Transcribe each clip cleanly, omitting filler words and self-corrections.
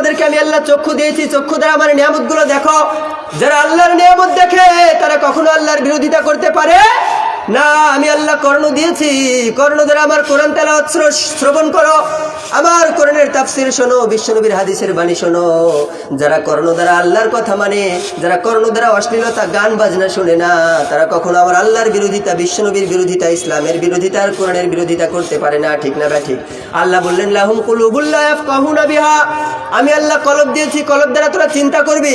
তোমাদেরকে আমি আল্লাহ চক্ষু দিয়েছি, চক্ষু দ্বারা আমার নিয়ামতগুলো দেখো। যারা আল্লাহর নিয়ামত দেখে তারা কখনো আল্লাহর বিরোধিতা করতে পারে না। আমি আল্লাহ কর্ণ দিয়েছি, কর্ণ দ্বারা আমার কোরআন তেলাওয়াত শ্রবণ করো, আমার কোরআনের তাফসীর শোনো, বিশ্বনবীর হাদিসের বাণী শোনো। যারা কর্ণ দ্বারা আল্লাহর কথা মানে, যারা কর্ণ দ্বারা অশ্লীলতা গান বাজনা শুনে না, তারা কখনো আমার আল্লাহর বিরোধিতা, বিশ্বনবীর বিরোধিতা, ইসলামের বিরোধিতা আর কোরআনের বিরোধিতা করতে পারে না। ঠিক না ঠিক? আল্লাহ বললেন লাহুম কুলুবুল লা ইয়াফকাহুনা বিহা, আমি আল্লাহ কলব দিয়েছি, কলব দ্বারা তোরা চিন্তা করবি।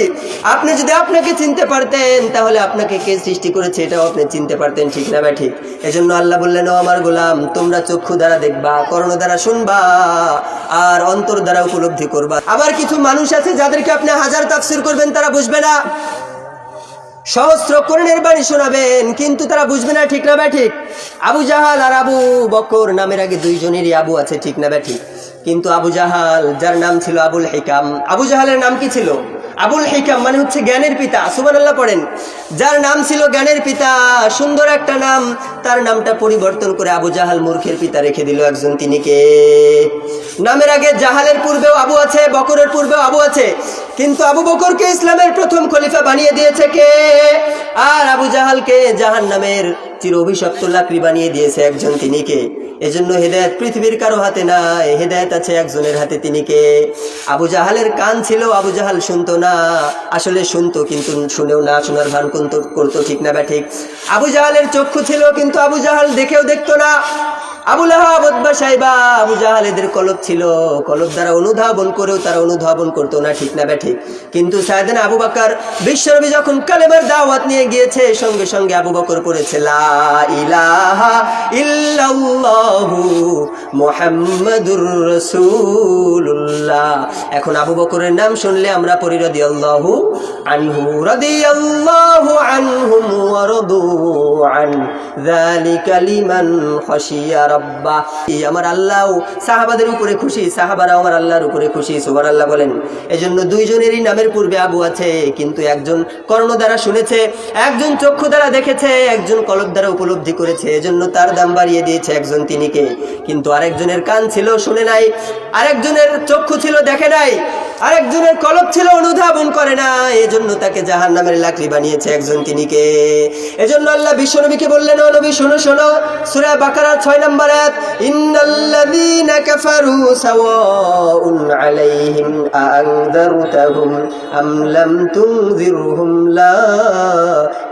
আপনি যদি আপনাকে চিনতে পারতেন তাহলে আপনাকে কে সৃষ্টি করেছে এটাও আপনি চিনতে পারতেন। ঠিক না ঠিক? এজন্য আল্লাহ বললেন ও আমার গোলাম, তোমরা চক্ষু দ্বারা দেখবা, কর্ণ দ্বারা শুনবা আর অন্তর দ্বারা উপলব্ধি করবা। আবার কিছু মানুষ আছে যাদেরকে আপনি হাজার তাফসীর করবেন তারা বুঝবে না, সহস্র কোরআনের বাণী শোনাবেন কিন্তু তারা বুঝবে না। ঠিক না ঠিক? আবু জাহাল আর আবু বকর নামের আগে দুইজনেরই আবু আছে। ঠিক না ঠিক? কিন্তু আবু জাহাল, যার নাম ছিল আবুল হিকাম, আবু জাহালের নাম কি ছিল? আবুল হিকাম মানে হচ্ছে জ্ঞানের পিতা। সুবহানাল্লাহ পড়েন। যার নাম ছিল জ্ঞানের পিতা, সুন্দর একটা নাম, তার নামটা পরিবর্তন করে আবু জাহাল মূর্খের পিতা রেখে দিল একজন। তিনি কে? নামের আগে জাহালের পূর্বেও আবু আছে, বকরের পূর্বেও আবু আছে, কিন্তু আবু বকরকে ইসলামের প্রথম খলিফা বানিয়ে দিয়েছে কে? আর আবু জাহালকে জাহান্নামের চির অভিশপ্ত লাকড়ি বানিয়ে দিয়েছে একজন। তিনি কে? এজন্য হেদায়েত পৃথিবীর কারো হাতে নাই, হেদায়েত আছে একজনের হাতে। তিনি কে? আবু জাহালের কান ছিল, আবু জাহাল শুনতো না, আসলে শুনতো কিন্তু শুনেও না, শোনার ভান করতো। ঠিক না ঠিক? আবু জাহালের চক্ষু ছিল কিন্তু আবু জাহাল দেখেও দেখতো না। আবু লাহাব, উতবা, শাইবা, আবু জাহাল এদের কলব ছিল, কলব দ্বারা অনুধাবন করেও তারা অনুধাবন করতো না। ঠিক না ঠিক? কিন্তু সাইয়েদনা আবু বকর, বিশ্বনবী যখন কালেমার দাওয়াত নিয়ে গিয়েছে, সঙ্গে সঙ্গে আবু বকর পড়েছে লা ইলাহা ইল্লাল্লাহু মুহাম্মাদুর রাসূলুল্লাহ। এখন আবু বকরের নাম শুনলে আমরা পড়ি রাদিয়াল্লাহু আনহু, রাদিয়াল্লাহু আনহুম ওয়া রাদু আন, যালিকা লিমান খাশিয়া রাব্বা। আমার আল্লাহ সাহাবাদের উপরে খুশি, সাহাবারা আমার আল্লাহর উপরে খুশি। সুবহানাল্লাহ বলেন। এজন্য দুইজনেরই নামের পূর্বে আবু আছে, কিন্তু একজন কর্ণ দ্বারা শুনেছে, একজন চক্ষু দ্বারা দেখেছে, একজন কলব দ্বারা উপলব্ধি করেছে, এজন্য তার দাম বাড়িয়ে দিয়েছে একজন। তিনি কে? কিন্তু আরেকজনের কান ছিল, শুনে নাই, আরেকজনের চক্ষু ছিল, দেখে নাই, আরেকজনের কলব ছিল, অনুধাবন করে না, এজন্য তাকে জাহান্নামের লাকড়ি বানিয়েছে একজন। তিনি কে? এজন্য আল্লাহ বিশ্বনবীকে বললেন ও নবী শোনো শোনো, সূরা বাকারার 6 নম্বর আয়াত, ইন্নাল্লাযীনা কাফারু সাওয়াউন আলাইহিম আ'আনযারতাহুম আম লাম তুনযিরহুম লা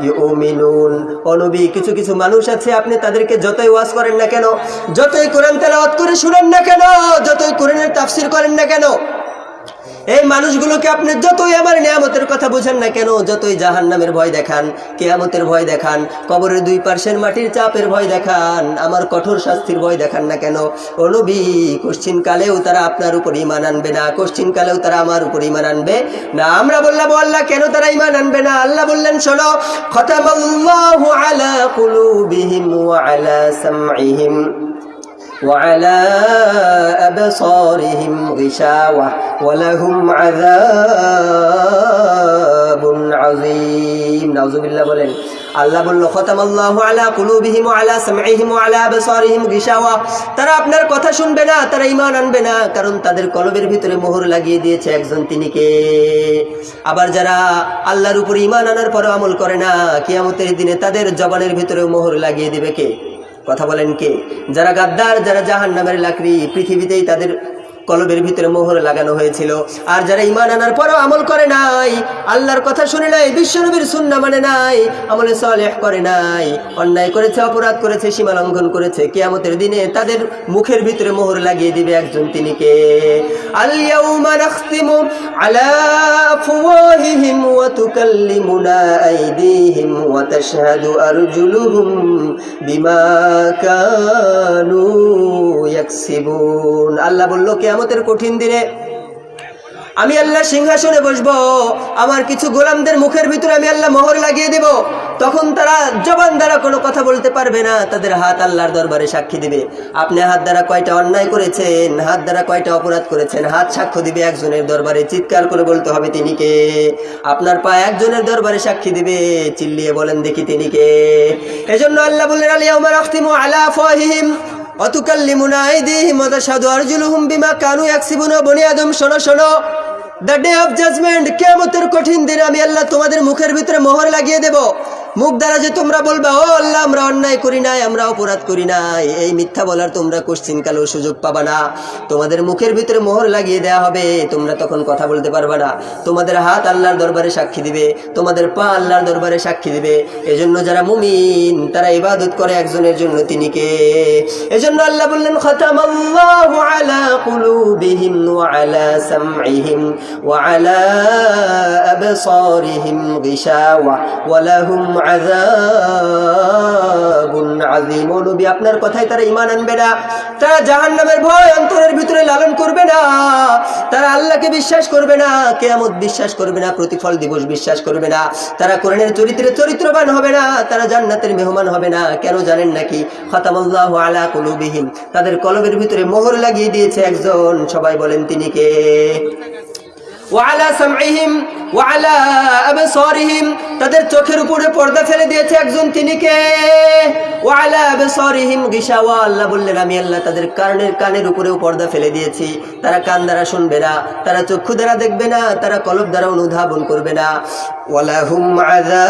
ইউমিনুন। ও নবী, কিছু কিছু মানুষ আছে, আপনি তাদেরকে যতই ওয়াজ করেন না কেন, যতই কোরআন তেলাওয়াত করে শুনেন না কেন, যতই কোরআনের তাফসীর করেন না কেন, এই মানুষগুলোকে আপনি যতই আমার নিয়ামতের কথা বুঝেন না কেন, যতই জাহান্নামের ভয় দেখান, কিয়ামতের ভয় দেখান, কবরের দুই পার্শ্বের মাটির চাপের ভয় দেখান, আমার কঠোর শাস্তির ভয় দেখান না কেন, ও নবী, কোশ্চিন কালেও তারা আপনার উপর ঈমান আনবে না, কোশ্চিন কালেও তারা আমার উপর ঈমান আনবে না। আমরা বললাম ও আল্লাহ, কেন তারা ঈমান আনবে না? আল্লাহ বললেন শোনো, খতামাল্লাহু আলা কুলুবিহিম ওয়া আলা সামঈহিম وعلى أبصارهم غشاوة ولهم عذاب عظيم। নাউযু বিল্লাহ বলেন। আল্লাহ বলল খতামাল্লাহু আলা কুলুবিহিম ওয়া আলা সামঈহিম ওয়া আলা আবসারিহিম গিশাওয়া, তারা আপনার কথা শুনবে না, তারা ঈমান আনবে না, কারণ তাদের কলবের ভিতরে মোহর লাগিয়ে দিয়েছে একজন। তিনি কে? আবার যারা আল্লাহর উপর ঈমান আনার পরও আমল করে না, কিয়ামতের দিনে তাদের জবানের ভিতরে মোহর লাগিয়ে দিবে কে? কথা বলেন কে? যারা গাদ্দার, যারা জাহান্নামের লাকড়ি, পৃথিবীতেই তাদের কলবের ভিতরে মোহর লাগানো হয়েছিল। আর যারা ঈমান আনার পরও আমল করে নাই, আল্লাহর কথা শুনে নাই, বিশ্বনবীর সুন্নাহ মানে নাই, আমলে সালেহ করে নাই, অন্যায় করেছে, অপরাধ করেছে, সীমা লঙ্ঘন করেছে, কিয়ামতের দিনে তাদের মুখের ভিতরে মোহর লাগিয়ে দিবে একজন। তিনি কে? আল ইয়াউমা নাখতিমু আলা আফওয়াহিহিম ওয়া তুকাল্লিমুনা আইদিহিম ওয়া তাশহাদু আরজুলুহুম বিমা কানু ইয়াকসিবুন। আল্লাহ বলল কিয়ামতের কঠিন দিনে আমি আল্লাহ সিংহাসনে বসবো, আমার কিছু গোলামদের মুখের ভিতরে আমি আল্লাহ মোহর লাগিয়ে দেব, তখন তারা জবান দ্বারা কোনো কথা বলতে পারবে না, তাদের হাত আল্লাহর দরবারে সাক্ষী দিবে। আপনি হাত দ্বারা কয়টা অন্যায় করেছেন, হাত দ্বারা কয়টা অপরাধ করেছেন, হাত সাক্ষ্য দিবে একজনের দরবারে, চিৎকার করে বলতে হবে তিনি কে? আপনার পা একজনের দরবারে সাক্ষী দিবে, চিল্লিয়ে বলেন দেখি তিনি কে? এজন্য আল্লাহ বললেন আল ইয়াউমা নাখতিমু আলা আফওয়াহিহিম ওয়া তুকাল্লিমুনা আইদিহিম ওয়া তাশহাদু আরজুলুহুম বিমা কানু ইয়াকসিবুন। বনি আদম শোনো শোনো, দ্য ডে অফ জাজমেন্ট, কিয়ামতের কঠিন দিনে আমি আল্লাহ তোমাদের মুখের ভিতরে মোহর লাগিয়ে দেব। মুখ দ্বারা যে তোমরা বলবা ও আল্লাহ আমরা অন্যায় করি নাই, আমরা অপরাধ করি নাই, এই মিথ্যা বলার তোমরা কোশ্চিন কালেও সুযোগ পাবা না। তোমাদের মুখের ভিতরে মোহর লাগিয়ে দেয়া হবে, তোমরা তখন কথা বলতে পারবা না। তোমাদের হাত আল্লাহর দরবারে সাক্ষী দিবে, তোমাদের পা আল্লাহর দরবারে সাক্ষী দিবে। এজন্য যারা মুমিন তারা ইবাদত করে একজনের জন্য, তিনি কে? এজন্য আল্লাহ বললেন খাতামাল্লাহু আলা কুলুবিহিম ওয়া আলা সামঈহিম ওয়া আলা আবসারিহিম গিশাওয়া ওয়া লাহুম আযাবুন আযীম। ও নবী, আপনার কথায় তারা ঈমান আনবে না, তারা জাহান্নামের ভয় অন্তরের ভিতরে লালন করবে না, তারা আল্লাহকে বিশ্বাস করবে না, কিয়ামত বিশ্বাস করবে না, প্রতিফল দিবস বিশ্বাস করবে না, তারা কোরআনের চরিত্রে চরিত্রবান হবে না, তারা জান্নাতের মেহমান হবে না। কেন জানেন নাকি? খাতামাল্লাহু আলা কুলুবিহিম, তাদের কলবের ভিতরে মোহর লাগিয়ে দিয়েছে একজন, সবাই বলেন তিনি কে? ওয়ালা সামঈহিম ওয়ালা আবসারিহিম, তাদের চোখের উপরে পর্দা ফেলে দিয়েছে একজন, তিনি কে? ওয়ালা আবসারিহিম গিশাওয়া, আল্লাহ বললেন আমি আল্লাহ তাদের কানের উপরেও পর্দা ফেলে দিয়েছি। তারা কান দ্বারা শুনবে না, তারা চক্ষু দ্বারা দেখবে না, তারা কলব দ্বারা অনুধাবন করবে না। ওয়ালাহুম আযাবুন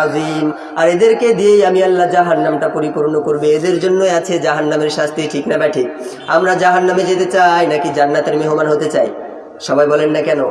আযীম, আর এদেরকে দিয়েই আমি আল্লাহ জাহান্নামটা পরিপূর্ণ করবে। এদের জন্যই আছে জাহান্নামের শাস্তি, ঠিক না ঠিক? আমরা জাহান্নামে যেতে চাই নাকি জান্নাতের মেহমান হতে চাই? সবাই বলেন না কেন?